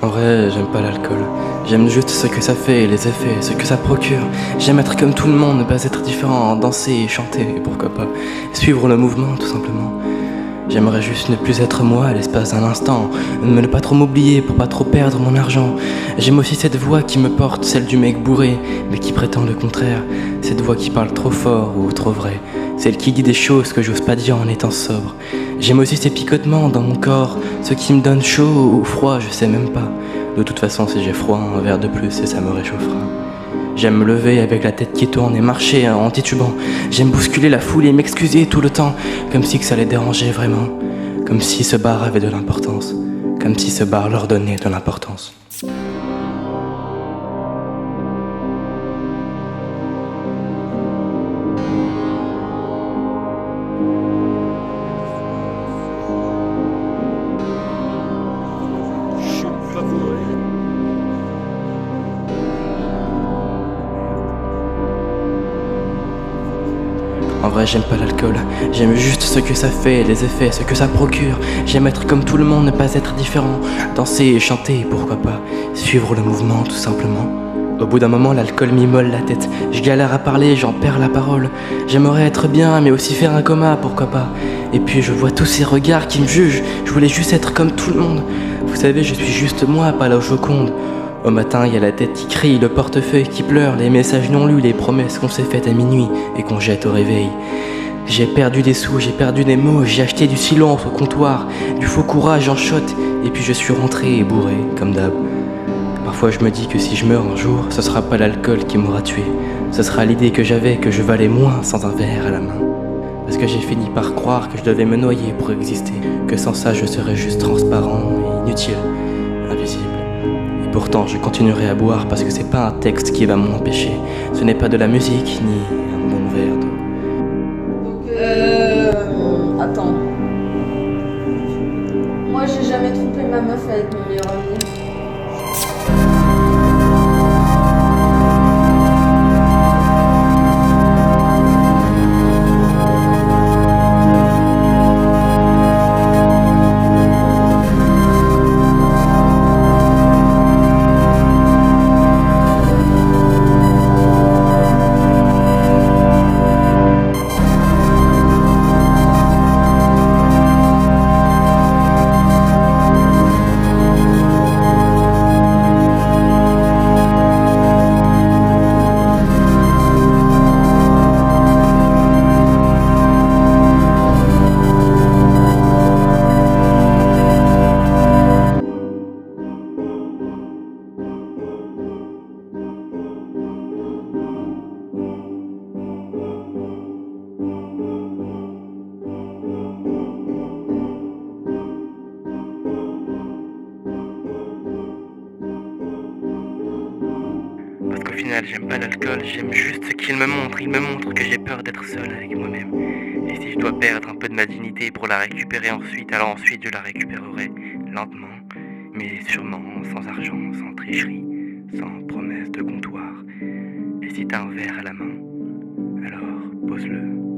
En vrai, j'aime pas l'alcool. J'aime juste ce que ça fait, les effets, ce que ça procure. J'aime être comme tout le monde, ne pas être différent, danser, chanter, et pourquoi pas suivre le mouvement, tout simplement. J'aimerais juste ne plus être moi à l'espace d'un instant, ne pas trop m'oublier pour pas trop perdre mon argent. J'aime aussi cette voix qui me porte, celle du mec bourré, mais qui prétend le contraire. Cette voix qui parle trop fort ou trop vrai, celle qui dit des choses que j'ose pas dire en étant sobre. J'aime aussi ces picotements dans mon corps, ceux qui me donnent chaud ou froid, je sais même pas. De toute façon, si j'ai froid, un verre de plus et ça me réchauffera. J'aime me lever avec la tête qui tourne et marcher en titubant. J'aime bousculer la foule et m'excuser tout le temps, comme si que ça les dérangeait vraiment. Comme si ce bar avait de l'importance, comme si ce bar leur donnait de l'importance. En vrai, j'aime pas l'alcool, j'aime juste ce que ça fait, les effets, ce que ça procure. J'aime être comme tout le monde, ne pas être différent. Danser et chanter, pourquoi pas suivre le mouvement, tout simplement. Au bout d'un moment, l'alcool m'immole la tête. Je galère à parler, j'en perds la parole. J'aimerais être bien, mais aussi faire un coma, pourquoi pas. Et puis je vois tous ces regards qui me jugent. Je voulais juste être comme tout le monde. Vous savez, je suis juste moi, pas la Joconde. Au matin, il y a la tête qui crie, le portefeuille qui pleure, les messages non lus, les promesses qu'on s'est faites à minuit et qu'on jette au réveil. J'ai perdu des sous, j'ai perdu des mots, j'ai acheté du silence au comptoir, du faux courage en shot, et puis je suis rentré et bourré, comme d'hab. Parfois je me dis que si je meurs un jour, ce sera pas l'alcool qui m'aura tué, ce sera l'idée que j'avais que je valais moins sans un verre à la main. Parce que j'ai fini par croire que je devais me noyer pour exister, que sans ça je serais juste transparent, inutile, invisible. Pourtant, je continuerai à boire parce que c'est pas un texte qui va m'empêcher. Ce n'est pas de la musique ni un bon verre d'eau. Attends. Moi, j'ai jamais trompé ma meuf avec mon meilleur ami. Parce qu'au final, j'aime pas l'alcool, j'aime juste ce qu'il me montre. Il me montre que j'ai peur d'être seul avec moi-même. Et si je dois perdre un peu de ma dignité pour la récupérer ensuite, alors ensuite je la récupérerai lentement, mais sûrement sans argent, sans tricherie, sans promesse de comptoir. Et si t'as un verre à la main, alors pose-le.